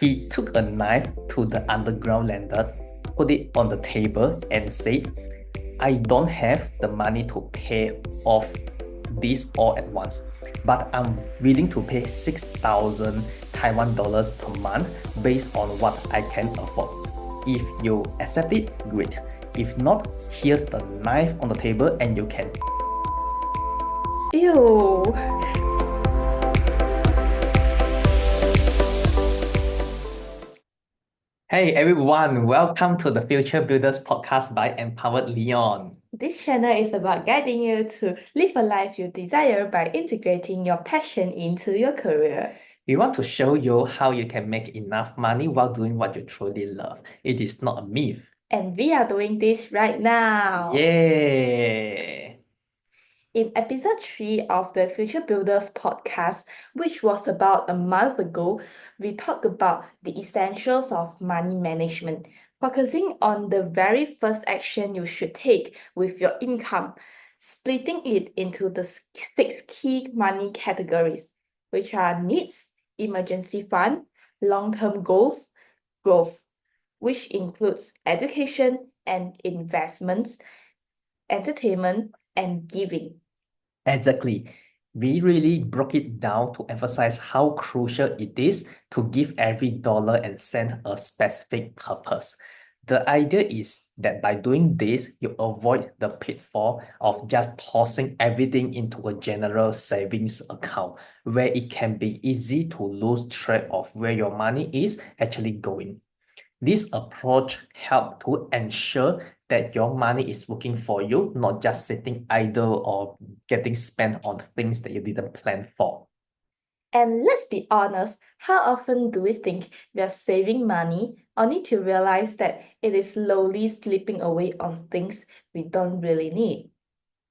He took a knife to the underground landlord, put it on the table, and said, I don't have the money to pay off this all at once, but I'm willing to pay 6,000 Taiwan dollars per month based on what I can afford. If you accept it, great. If not, here's the knife on the table and you can. Ew. Hey everyone, welcome to the Future Builders podcast by Empowered Liion. This channel is about guiding you to live a life you desire by integrating your passion into your career. We want to show you how you can make enough money while doing what you truly love. It is not a myth. And we are doing this right now. Yeah. In episode 3 of the Future Builders podcast, which was about a month ago, we talked about the essentials of money management, focusing on the very first action you should take with your income, splitting it into the 6 key money categories, which are needs, emergency fund, long-term goals, growth, which includes education and investments, entertainment, and giving. Exactly. We really broke it down to emphasize how crucial it is to give every dollar and cent a specific purpose. The idea is that by doing this, you avoid the pitfall of just tossing everything into a general savings account, where it can be easy to lose track of where your money is actually going. This approach helps to ensure that your money is working for you, not just sitting idle or getting spent on things that you didn't plan for. And let's be honest, how often do we think we are saving money only to realize that it is slowly slipping away on things we don't really need?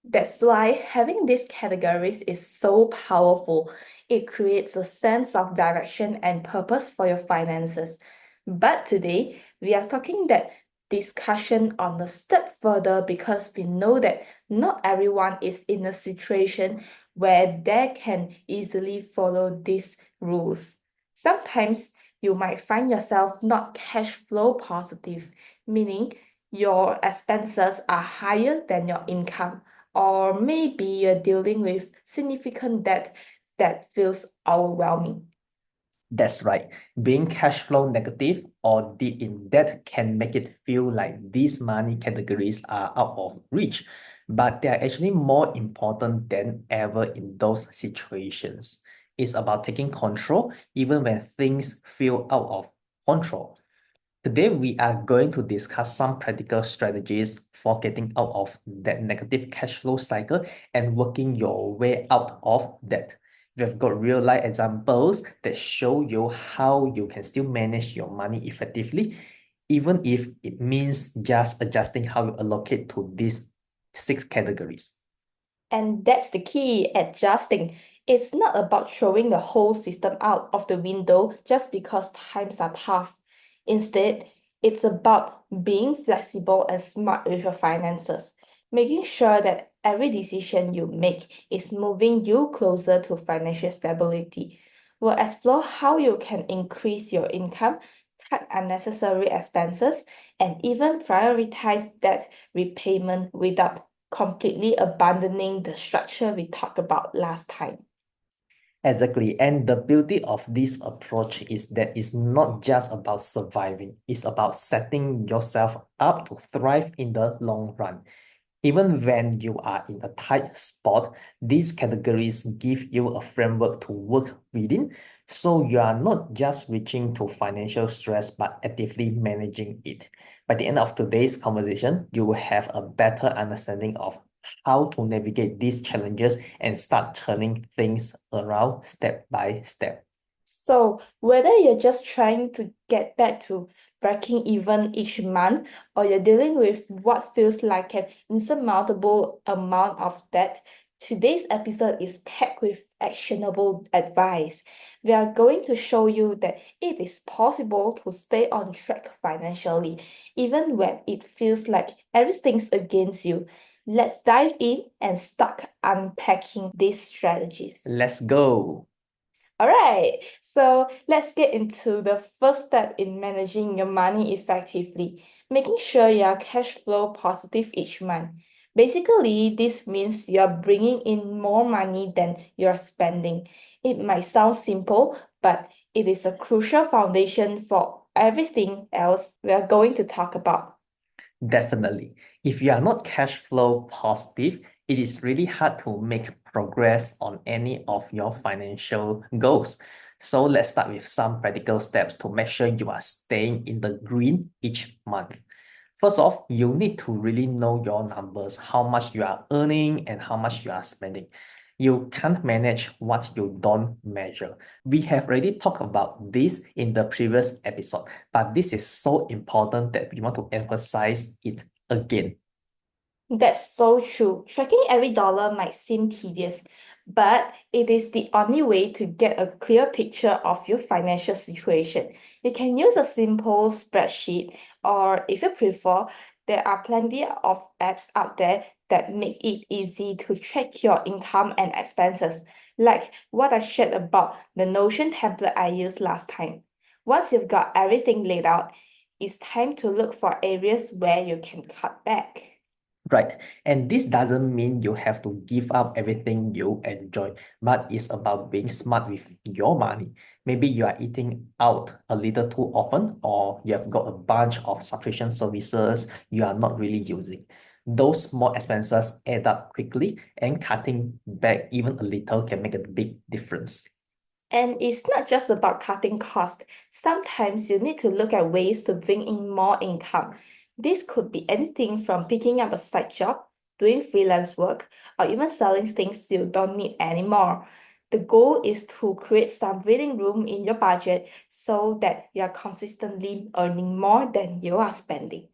That's why having these categories is so powerful. It creates a sense of direction and purpose for your finances. But today, we are talking that discussion on a step further because we know that not everyone is in a situation where they can easily follow these rules. Sometimes you might find yourself not cash flow positive, meaning your expenses are higher than your income, or maybe you're dealing with significant debt that feels overwhelming. That's right. Being cash flow negative or deep in debt can make it feel like these money categories are out of reach, but they are actually more important than ever in those situations. It's about taking control even when things feel out of control. Today, we are going to discuss some practical strategies for getting out of that negative cash flow cycle and working your way out of that. We've got real life examples that show you how you can still manage your money effectively, even if it means just adjusting how you allocate to these 6 categories. And that's the key, adjusting. It's not about throwing the whole system out of the window just because times are tough. Instead, it's about being flexible and smart with your finances, making sure that every decision you make is moving you closer to financial stability. We'll explore how you can increase your income, cut unnecessary expenses, and even prioritize debt repayment without completely abandoning the structure we talked about last time. Exactly. And the beauty of this approach is that it's not just about surviving, it's about setting yourself up to thrive in the long run. Even when you are in a tight spot, these categories give you a framework to work within, so you are not just reaching to financial stress but actively managing it. By the end of today's conversation, you will have a better understanding of how to navigate these challenges and start turning things around step by step. So, whether you're just trying to get back to breaking even each month or you're dealing with what feels like an insurmountable amount of debt, today's episode is packed with actionable advice. We are going to show you that it is possible to stay on track financially, even when it feels like everything's against you. Let's dive in and start unpacking these strategies. Let's go. All right, so let's get into the first step in managing your money effectively, making sure you're cash flow positive each month. Basically, this means you're bringing in more money than you're spending. It might sound simple, but it is a crucial foundation for everything else we are going to talk about. Definitely. If you are not cash flow positive, it is really hard to make progress on any of your financial goals. So let's start with some practical steps to make sure you are staying in the green each month. First off, you need to really know your numbers, how much you are earning and how much you are spending. You can't manage what you don't measure. We have already talked about this in the previous episode, but this is so important that we want to emphasize it again. That's so true. Tracking every dollar might seem tedious, but it is the only way to get a clear picture of your financial situation. You can use a simple spreadsheet, or if you prefer, there are plenty of apps out there that make it easy to track your income and expenses, like what I shared about the Notion template I used last time. Once you've got everything laid out, it's time to look for areas where you can cut back. Right. And this doesn't mean you have to give up everything you enjoy, but it's about being smart with your money. Maybe you are eating out a little too often, or you have got a bunch of subscription services you are not really using. Those small expenses add up quickly, and cutting back even a little can make a big difference. And it's not just about cutting costs. Sometimes you need to look at ways to bring in more income. This could be anything from picking up a side job, doing freelance work, or even selling things you don't need anymore. The goal is to create some breathing room in your budget so that you are consistently earning more than you are spending.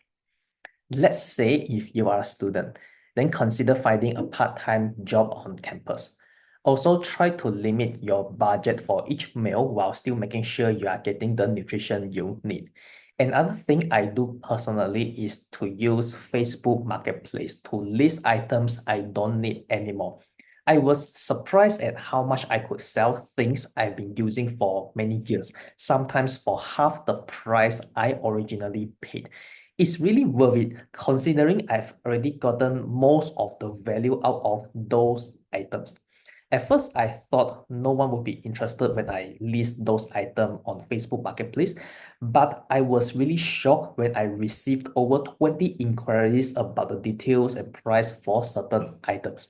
Let's say if you are a student, then consider finding a part-time job on campus. Also, try to limit your budget for each meal while still making sure you are getting the nutrition you need. Another thing I do personally is to use Facebook Marketplace to list items I don't need anymore. I was surprised at how much I could sell things I've been using for many years, sometimes for half the price I originally paid. It's really worth it considering I've already gotten most of the value out of those items. At first, I thought no one would be interested when I list those items on Facebook Marketplace, but I was really shocked when I received over 20 inquiries about the details and price for certain items.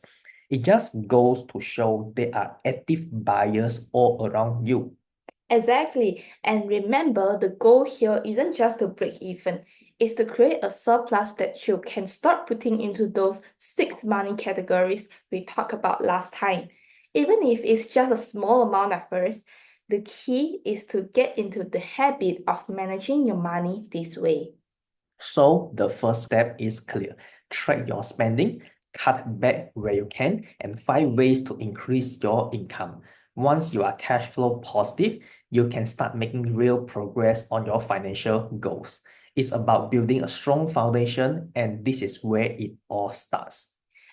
It just goes to show there are active buyers all around you. Exactly. And remember, the goal here isn't just to break even, it's to create a surplus that you can start putting into those six money categories we talked about last time. Even if it's just a small amount at first, the key is to get into the habit of managing your money this way. So the first step is clear. Track your spending, cut back where you can, and find ways to increase your income. Once you are cash flow positive, you can start making real progress on your financial goals. It's about building a strong foundation, and this is where it all starts.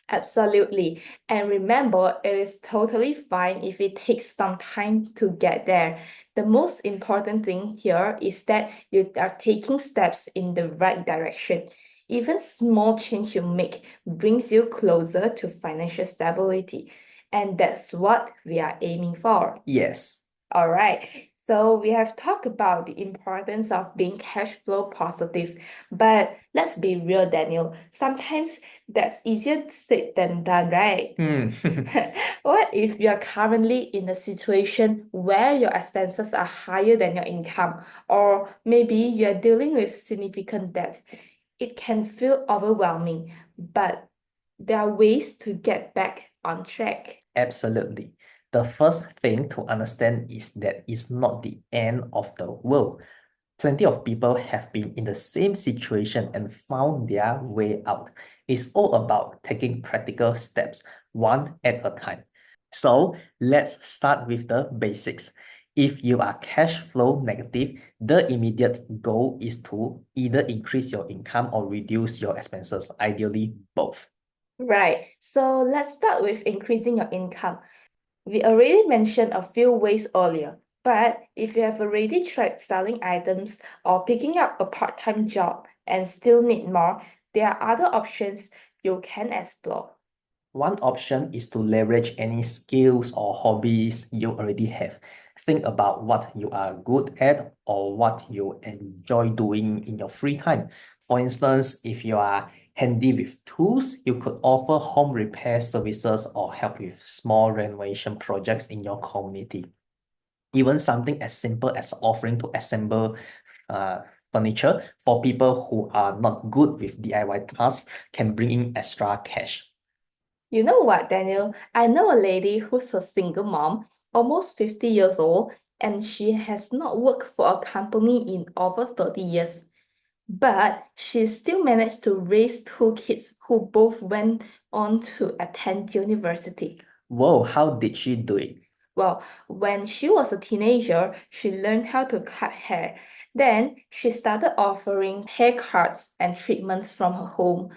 Absolutely. And remember, it is totally fine if it takes some time to get there. The most important thing here is that you are taking steps in the right direction. Even small change you make brings you closer to financial stability. And that's what we are aiming for. Yes. All right. So we have talked about the importance of being cash flow positive, but let's be real, Daniel. Sometimes that's easier said than done, right? Hmm. What if you're currently in a situation where your expenses are higher than your income, or maybe you're dealing with significant debt? It can feel overwhelming, but there are ways to get back on track. Absolutely. The first thing to understand is that it's not the end of the world. Plenty of people have been in the same situation and found their way out. It's all about taking practical steps, one at a time. So let's start with the basics. If you are cash flow negative, the immediate goal is to either increase your income or reduce your expenses, ideally both. Right. So let's start with increasing your income. We already mentioned a few ways earlier, but if you have already tried selling items or picking up a part-time job and still need more, there are other options you can explore. One option is to leverage any skills or hobbies you already have. Think about what you are good at or what you enjoy doing in your free time. For instance, if you are handy with tools, you could offer home repair services or help with small renovation projects in your community. Even something as simple as offering to assemble uh, furniture for people who are not good with DIY tasks can bring in extra cash. You know what, Daniel? I know a lady who's a single mom, almost 50 years old, and she has not worked for a company in over 30 years. But she still managed to raise two kids who both went on to attend university. Whoa, how did she do it? Well, when she was a teenager, she learned how to cut hair. Then she started offering haircuts and treatments from her home.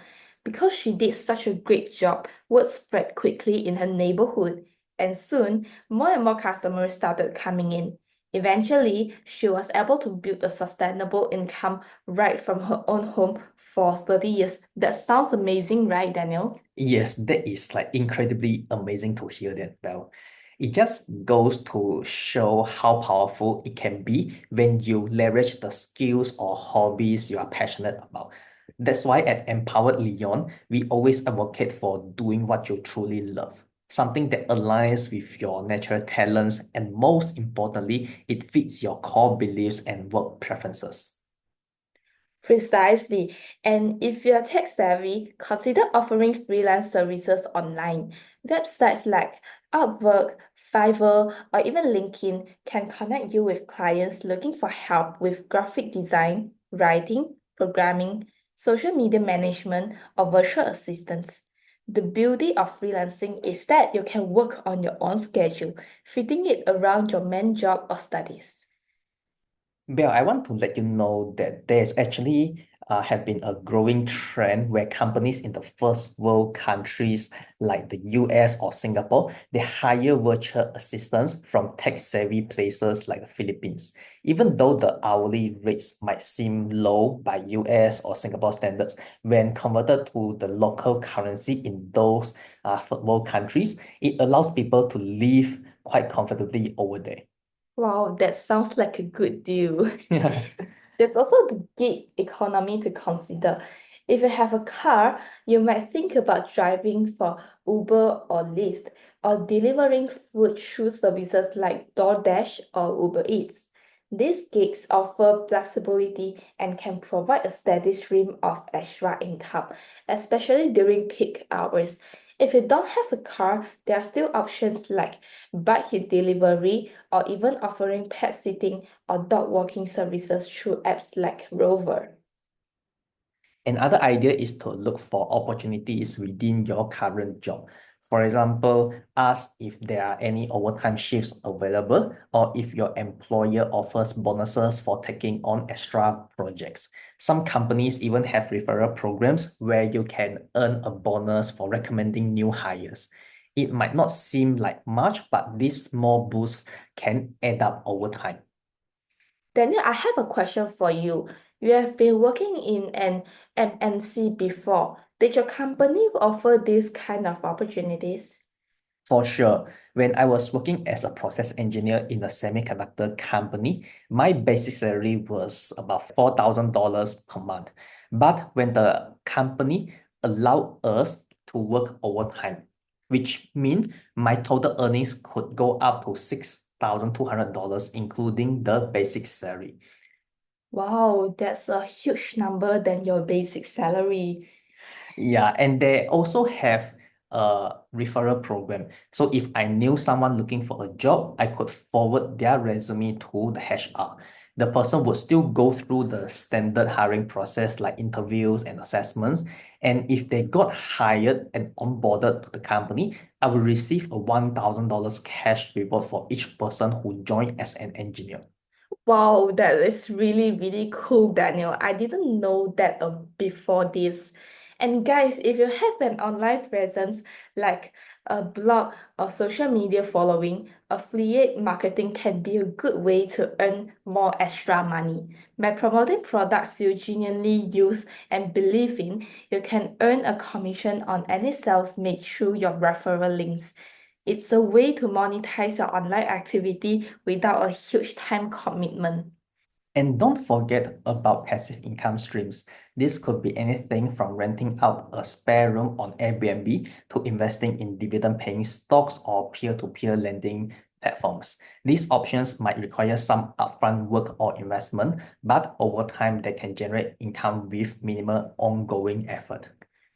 Because she did such a great job, word spread quickly in her neighborhood, and soon more and more customers started coming in. Eventually, she was able to build a sustainable income right from her own home for 30 years. That sounds amazing, right, Daniel? Yes, that is like incredibly amazing to hear that, Bell. It just goes to show how powerful it can be when you leverage the skills or hobbies you are passionate about. That's why at Empowered Liion, we always advocate for doing what you truly love, something that aligns with your natural talents, and most importantly, it fits your core beliefs and work preferences. Precisely. And if you're tech savvy, consider offering freelance services online. Websites like Upwork, Fiverr, or even LinkedIn can connect you with clients looking for help with graphic design, writing, programming, social media management, or virtual assistants. The beauty of freelancing is that you can work on your own schedule, fitting it around your main job or studies. Bill, I want to let you know that there's actually have been a growing trend where companies in the first world countries like the US or Singapore, they hire virtual assistants from tech-savvy places like the Philippines. Even though the hourly rates might seem low by US or Singapore standards, when converted to the local currency in those third world countries, it allows people to live quite comfortably over there. Wow, that sounds like a good deal. There's also the gig economy to consider. If you have a car, you might think about driving for Uber or Lyft or delivering food through services like DoorDash or Uber Eats. These gigs offer flexibility and can provide a steady stream of extra income, especially during peak hours. If you don't have a car, there are still options like bike delivery or even offering pet sitting or dog walking services through apps like Rover. Another idea is to look for opportunities within your current job. For example, ask if there are any overtime shifts available or if your employer offers bonuses for taking on extra projects. Some companies even have referral programs where you can earn a bonus for recommending new hires. It might not seem like much, but these small boosts can add up over time. Daniel, I have a question for you. You have been working in an MNC before. Did your company offer these kind of opportunities? For sure. When I was working as a process engineer in a semiconductor company, my basic salary was about $4,000 per month. But when the company allowed us to work overtime, which means my total earnings could go up to $6,200, including the basic salary. Wow, that's a huge number than your basic salary. Yeah, and they also have a referral program. So if I knew someone looking for a job, I could forward their resume to the HR. The person would still go through the standard hiring process like interviews and assessments. And if they got hired and onboarded to the company, I will receive a $1,000 cash reward for each person who joined as an engineer. Wow, that is really, really cool, Daniel. I didn't know that before this. And guys, if you have an online presence like a blog, or social media following, affiliate marketing can be a good way to earn more extra money. By promoting products you genuinely use and believe in, you can earn a commission on any sales made through your referral links. It's a way to monetize your online activity without a huge time commitment. And don't forget about passive income streams. This could be anything from renting out a spare room on Airbnb to investing in dividend-paying stocks or peer-to-peer lending platforms. These options might require some upfront work or investment, but over time they can generate income with minimal ongoing effort.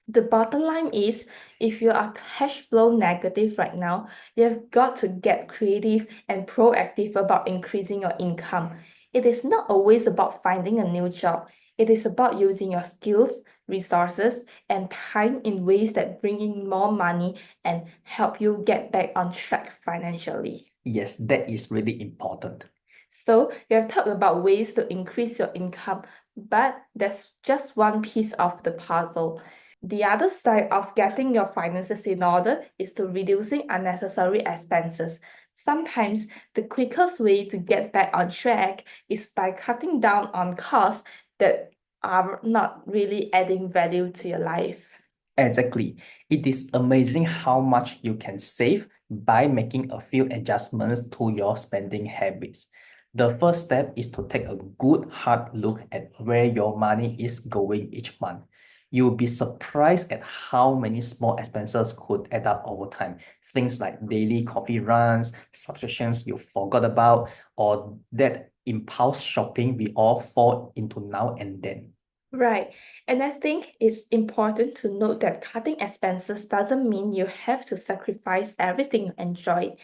The bottom line is, if you are cash flow negative right now, you've got to get creative and proactive about increasing your income. It is not always about finding a new job. It is about using your skills, resources, and time in ways that bring in more money and help you get back on track financially. Yes, that is really important. So, we have talked about ways to increase your income, but that's just one piece of the puzzle. The other side of getting your finances in order is to reducing unnecessary expenses. Sometimes the quickest way to get back on track is by cutting down on costs that are not really adding value to your life. Exactly. It is amazing how much you can save by making a few adjustments to your spending habits. The first step is to take a good hard look at where your money is going each month. You'll be surprised at how many small expenses could add up over time. Things like daily coffee runs, subscriptions you forgot about, or that impulse shopping we all fall into now and then. Right. And I think it's important to note that cutting expenses doesn't mean you have to sacrifice everything you enjoy.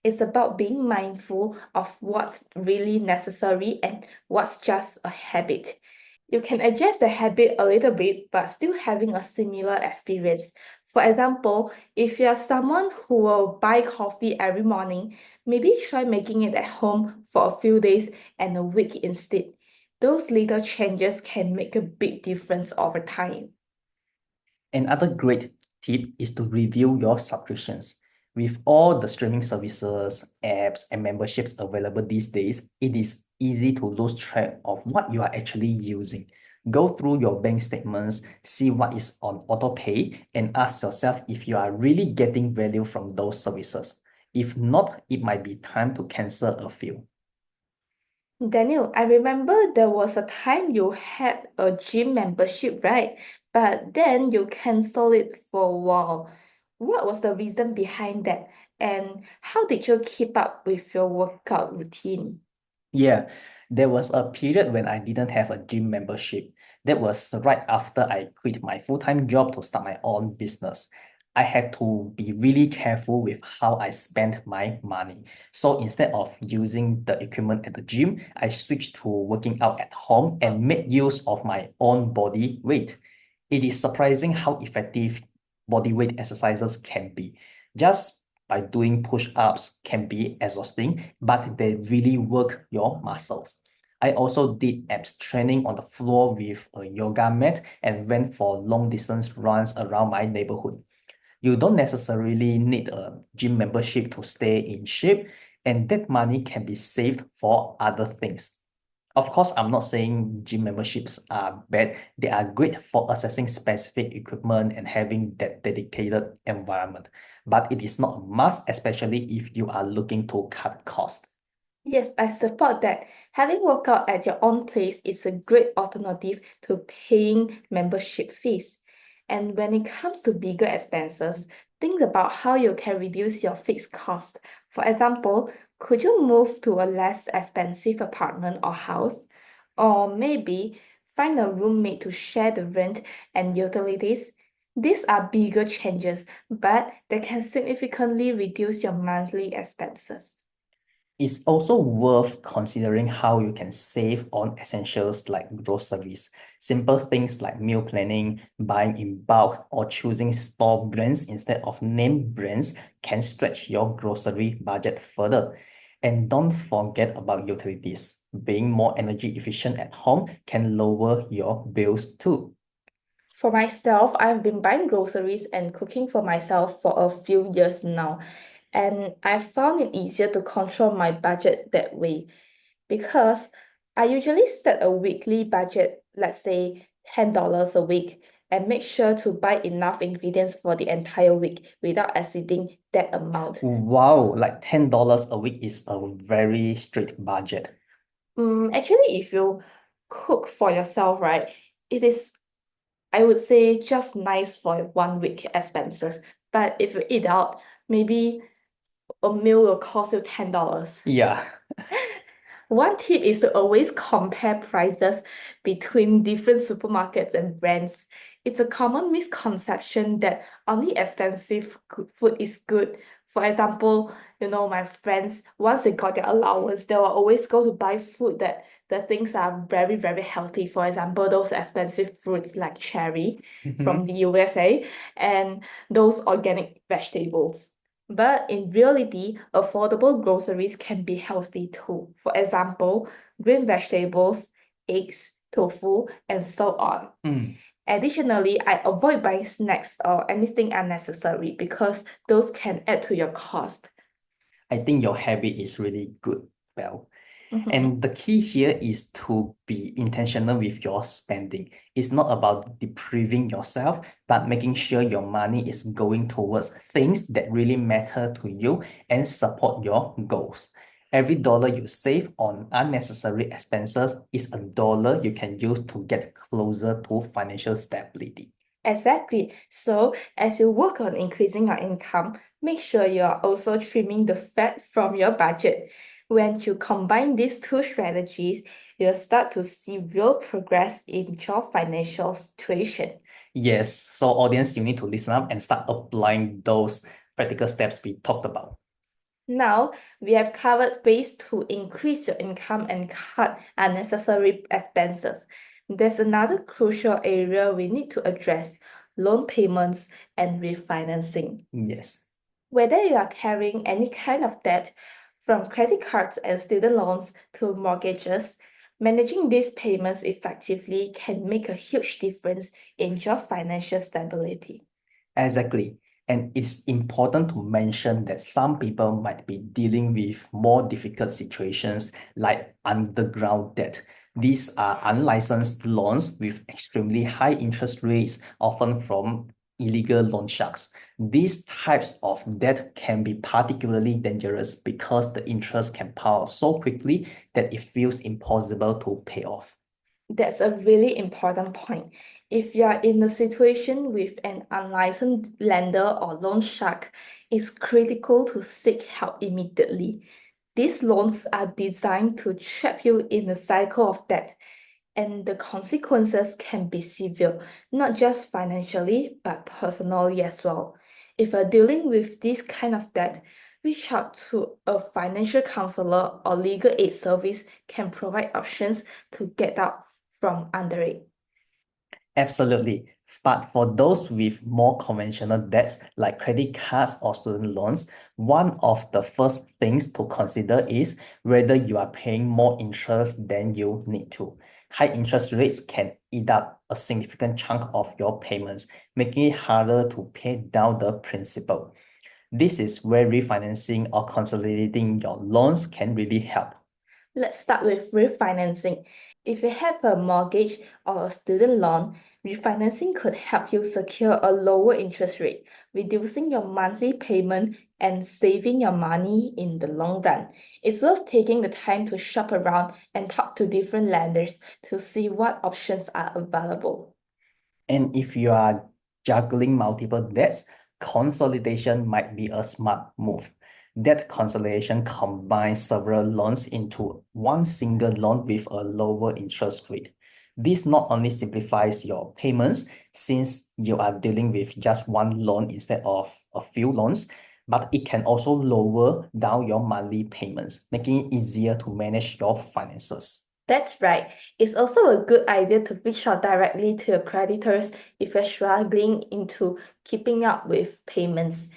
It's about being mindful of what's really necessary and what's just a habit. You can adjust the habit a little bit, but still having a similar experience. For example, if you're someone who will buy coffee every morning, maybe try making it at home for a few days and a week instead. Those little changes can make a big difference over time. Another great tip is to review your subscriptions. With all the streaming services, apps, and memberships available these days, it is easy to lose track of what you are actually using. Go through your bank statements, see what is on autopay, and ask yourself if you are really getting value from those services. If not, it might be time to cancel a few. Daniel, I remember there was a time you had a gym membership, right? But then you canceled it for a while. What was the reason behind that? And how did you keep up with your workout routine? Yeah, there was a period when I didn't have a gym membership. That was right after I quit my full-time job to start my own business. I had to be really careful with how I spent my money. So instead of using the equipment at the gym, I switched to working out at home and made use of my own body weight. It is surprising how effective body weight exercises can be. Just by doing push-ups can be exhausting, but they really work your muscles. I also did abs training on the floor with a yoga mat and went for long distance runs around my neighborhood. You don't necessarily need a gym membership to stay in shape, and that money can be saved for other things. Of course, I'm not saying gym memberships are bad. They are great for accessing specific equipment and having that dedicated environment. But it is not a must, especially if you are looking to cut costs. Yes, I support that. Having workout at your own place is a great alternative to paying membership fees. And when it comes to bigger expenses, think about how you can reduce your fixed cost. For example, could you move to a less expensive apartment or house? Or maybe find a roommate to share the rent and utilities? These are bigger changes, but they can significantly reduce your monthly expenses. It's also worth considering how you can save on essentials like groceries. Simple things like meal planning, buying in bulk, or choosing store brands instead of name brands can stretch your grocery budget further. And don't forget about utilities. Being more energy efficient at home can lower your bills too. For myself, I've been buying groceries and cooking for myself for a few years now, and I found it easier to control my budget that way because I usually set a weekly budget, let's say $10 a week, and make sure to buy enough ingredients for the entire week without exceeding that amount. Wow, like $10 a week is a very strict budget. Actually, if you cook for yourself, right, it is, I would say, just nice for 1 week expenses. But if you eat out, maybe a meal will cost you $10. Yeah. One tip is to always compare prices between different supermarkets and brands. It's a common misconception that only expensive food is good. For example, my friends, once they got their allowance, they will always go to buy food that the things are very, very healthy. For example, those expensive fruits like cherry from Mhm. the USA and those organic vegetables. But in reality, affordable groceries can be healthy too. For example, green vegetables, eggs, tofu, and so on. Mm. Additionally, I avoid buying snacks or anything unnecessary because those can add to your cost. I think your habit is really good, Belle. Mhm. And the key here is to be intentional with your spending. It's not about depriving yourself, but making sure your money is going towards things that really matter to you and support your goals. Every dollar you save on unnecessary expenses is a dollar you can use to get closer to financial stability. Exactly. So, as you work on increasing your income, make sure you are also trimming the fat from your budget. When you combine these two strategies, you'll start to see real progress in your financial situation. Yes, so audience, you need to listen up and start applying those practical steps we talked about. Now, we have covered ways to increase your income and cut unnecessary expenses. There's another crucial area we need to address: loan payments and refinancing. Yes. Whether you are carrying any kind of debt, from credit cards and student loans to mortgages, managing these payments effectively can make a huge difference in your financial stability. Exactly. And it's important to mention that some people might be dealing with more difficult situations like underground debt. These are unlicensed loans with extremely high interest rates, often from illegal loan sharks. These types of debt can be particularly dangerous because the interest can pile so quickly that it feels impossible to pay off. That's a really important point. If you are in a situation with an unlicensed lender or loan shark, it's critical to seek help immediately. These loans are designed to trap you in a cycle of debt, and the consequences can be severe, not just financially, but personally as well. If you're dealing with this kind of debt, reach out to a financial counselor or legal aid service can provide options to get out from under it. Absolutely. But for those with more conventional debts like credit cards or student loans, one of the first things to consider is whether you are paying more interest than you need to. High interest rates can eat up a significant chunk of your payments, making it harder to pay down the principal. This is where refinancing or consolidating your loans can really help. Let's start with refinancing. If you have a mortgage or a student loan, refinancing could help you secure a lower interest rate, reducing your monthly payment and saving your money in the long run. It's worth taking the time to shop around and talk to different lenders to see what options are available. And if you are juggling multiple debts, consolidation might be a smart move. Debt consolidation combines several loans into one single loan with a lower interest rate. This not only simplifies your payments since you are dealing with just one loan instead of a few loans, but it can also lower down your monthly payments, making it easier to manage your finances. That's right. It's also a good idea to reach out directly to your creditors if you're struggling into keeping up with payments.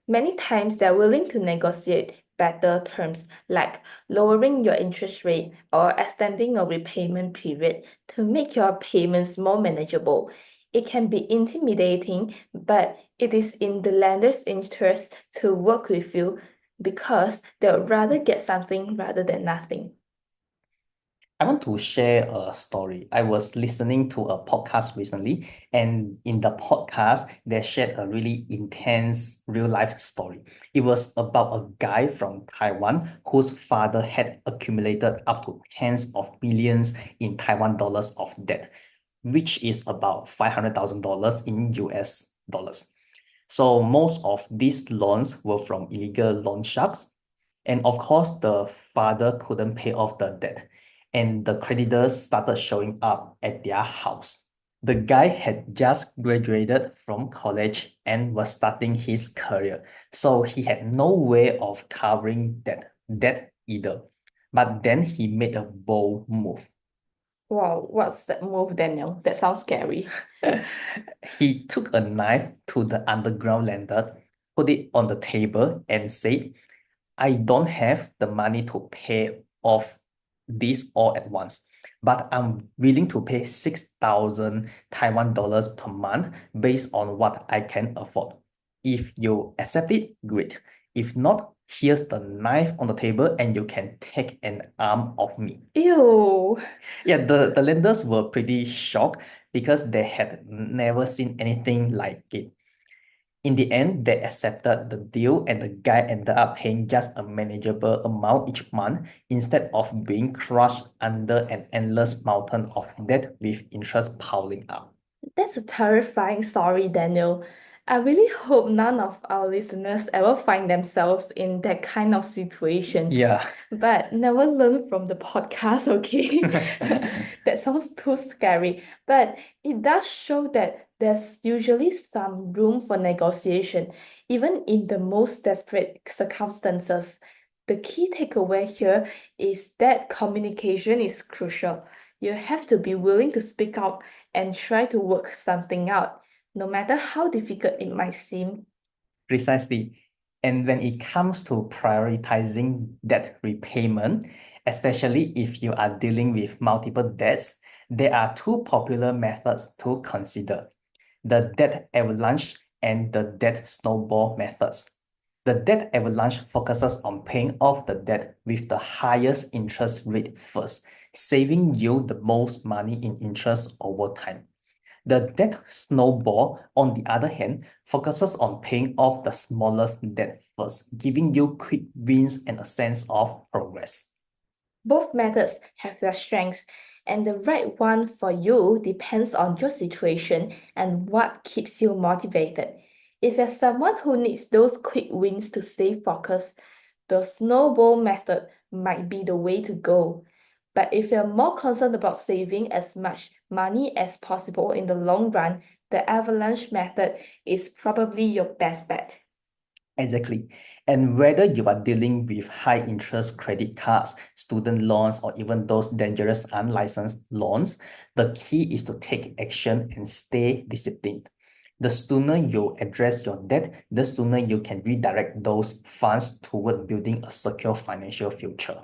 Many times they're willing to negotiate better terms like lowering your interest rate or extending a repayment period to make your payments more manageable. It can be intimidating, but it is in the lender's interest to work with you because they'll rather get something rather than nothing. I want to share a story. I was listening to a podcast recently, and in the podcast, they shared a really intense real life story. It was about a guy from Taiwan whose father had accumulated up to tens of millions in Taiwan dollars of debt, which is about $500,000 in US dollars. So most of these loans were from illegal loan sharks. And of course, the father couldn't pay off the debt, and the creditors started showing up at their house. The guy had just graduated from college and was starting his career, so he had no way of covering that debt either. But then he made a bold move. Wow, what's that move, Daniel? That sounds scary. He took a knife to the underground lender, put it on the table, and said, I don't have the money to pay off this all at once, but I'm willing to pay 6,000 Taiwan dollars per month based on what I can afford. If you accept it, great. If not, here's the knife on the table and you can take an arm of me. Ew. Yeah, the lenders were pretty shocked because they had never seen anything like it. In the end, they accepted the deal and the guy ended up paying just a manageable amount each month instead of being crushed under an endless mountain of debt with interest piling up. That's a terrifying story, Daniel. I really hope none of our listeners ever find themselves in that kind of situation. Yeah. But never learn from the podcast, okay? That sounds too scary. But it does show that there's usually some room for negotiation, even in the most desperate circumstances. The key takeaway here is that communication is crucial. You have to be willing to speak out and try to work something out, no matter how difficult it might seem. Precisely. And when it comes to prioritizing debt repayment, especially if you are dealing with multiple debts, there are two popular methods to consider: the debt avalanche and the debt snowball methods. The debt avalanche focuses on paying off the debt with the highest interest rate first, saving you the most money in interest over time. The debt snowball, on the other hand, focuses on paying off the smallest debt first, giving you quick wins and a sense of progress. Both methods have their strengths, and the right one for you depends on your situation and what keeps you motivated. If you're someone who needs those quick wins to stay focused, the snowball method might be the way to go. But if you're more concerned about saving as much money as possible in the long run, the avalanche method is probably your best bet. Exactly. And whether you are dealing with high interest credit cards, student loans, or even those dangerous unlicensed loans, the key is to take action and stay disciplined. The sooner you address your debt, the sooner you can redirect those funds toward building a secure financial future.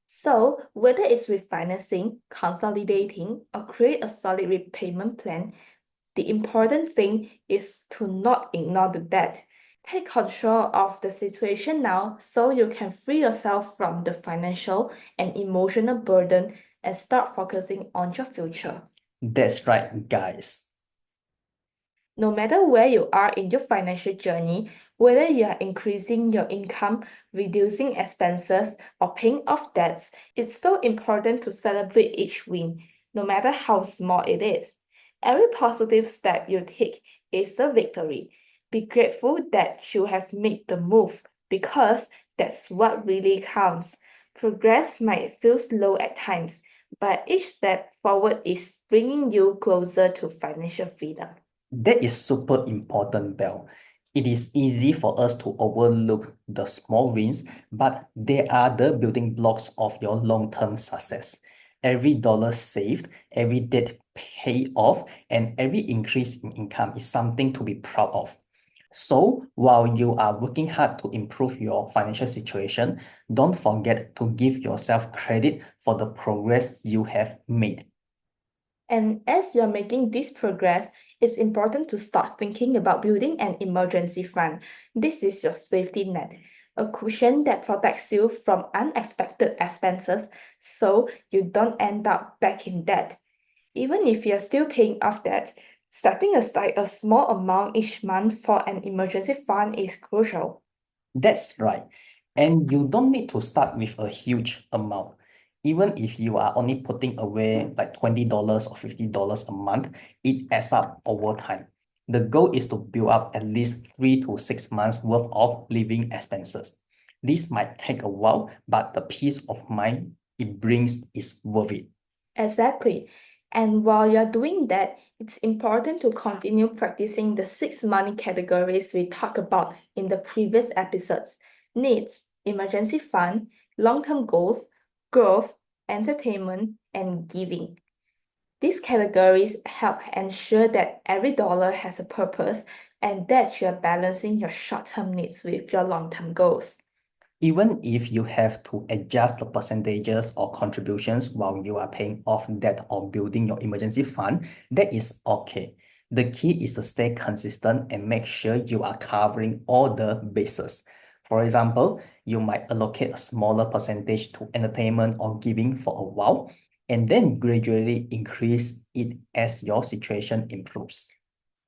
So, whether it's refinancing, consolidating, or create a solid repayment plan, the important thing is to not ignore the debt. Take control of the situation now so you can free yourself from the financial and emotional burden and start focusing on your future. That's right, guys. No matter where you are in your financial journey, whether you are increasing your income, reducing expenses, or paying off debts, it's so important to celebrate each win, no matter how small it is. Every positive step you take is a victory. Be grateful that you have made the move because that's what really counts. Progress might feel slow at times, but each step forward is bringing you closer to financial freedom. That is super important, Belle. It is easy for us to overlook the small wins, but they are the building blocks of your long-term success. Every dollar saved, every debt paid off, and every increase in income is something to be proud of. So, while you are working hard to improve your financial situation, don't forget to give yourself credit for the progress you have made. And as you're making this progress, it's important to start thinking about building an emergency fund. This is your safety net, a cushion that protects you from unexpected expenses so you don't end up back in debt. Even if you're still paying off debt, setting aside a small amount each month for an emergency fund is crucial. That's right. And you don't need to start with a huge amount. Even if you are only putting away like $20 or $50 a month, it adds up over time. The goal is to build up at least 3 to 6 months worth of living expenses. This might take a while, but the peace of mind it brings is worth it. Exactly. And while you're doing that, it's important to continue practicing the 6 money categories we talked about in the previous episodes: needs, emergency fund, long-term goals, growth, entertainment, and giving. These categories help ensure that every dollar has a purpose and that you're balancing your short-term needs with your long-term goals. Even if you have to adjust the percentages or contributions while you are paying off debt or building your emergency fund, that is okay. The key is to stay consistent and make sure you are covering all the bases. For example, you might allocate a smaller percentage to entertainment or giving for a while, and then gradually increase it as your situation improves.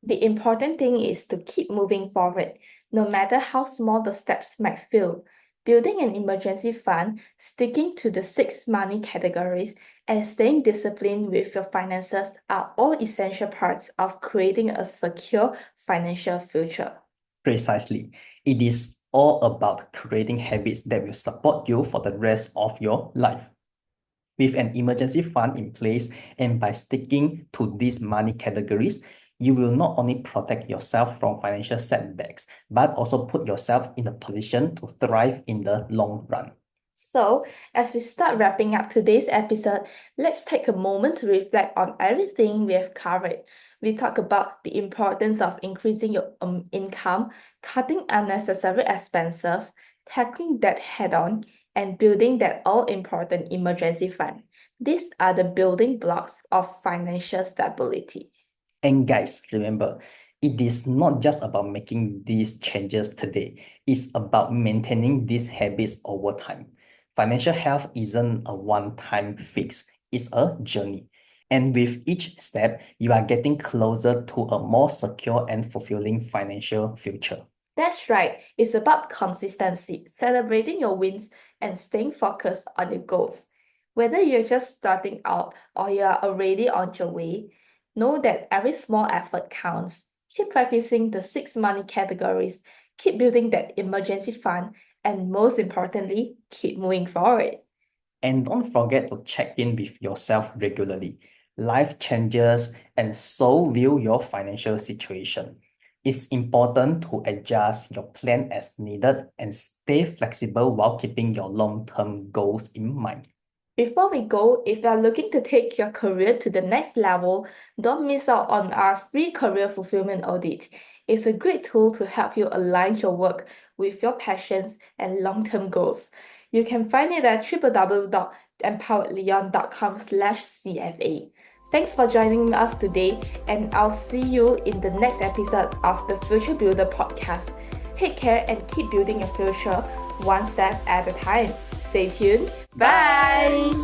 The important thing is to keep moving forward, no matter how small the steps might feel. Building an emergency fund, sticking to the 6 money categories, and staying disciplined with your finances are all essential parts of creating a secure financial future. Precisely. It is all about creating habits that will support you for the rest of your life. With an emergency fund in place and by sticking to these money categories, you will not only protect yourself from financial setbacks, but also put yourself in a position to thrive in the long run. So, as we start wrapping up today's episode, let's take a moment to reflect on everything we have covered. We talked about the importance of increasing your income, cutting unnecessary expenses, tackling debt head on, and building that all important emergency fund. These are the building blocks of financial stability. And guys, remember, it is not just about making these changes today. It's about maintaining these habits over time. Financial health isn't a one-time fix. It's a journey. And with each step, you are getting closer to a more secure and fulfilling financial future. That's right, it's about consistency, celebrating your wins, and staying focused on your goals. Whether you're just starting out or you're already on your way, know that every small effort counts. Keep practicing the 6 money categories, keep building that emergency fund, and most importantly, keep moving forward. And don't forget to check in with yourself regularly. Life changes, and so will your financial situation. It's important to adjust your plan as needed and stay flexible while keeping your long-term goals in mind. Before we go, if you are looking to take your career to the next level, don't miss out on our free career fulfillment audit. It's a great tool to help you align your work with your passions and long-term goals. You can find it at www.empoweredlion.com/CFA. Thanks for joining us today, and I'll see you in the next episode of the Future Builder podcast. Take care and keep building your future one step at a time. Stay tuned. Bye!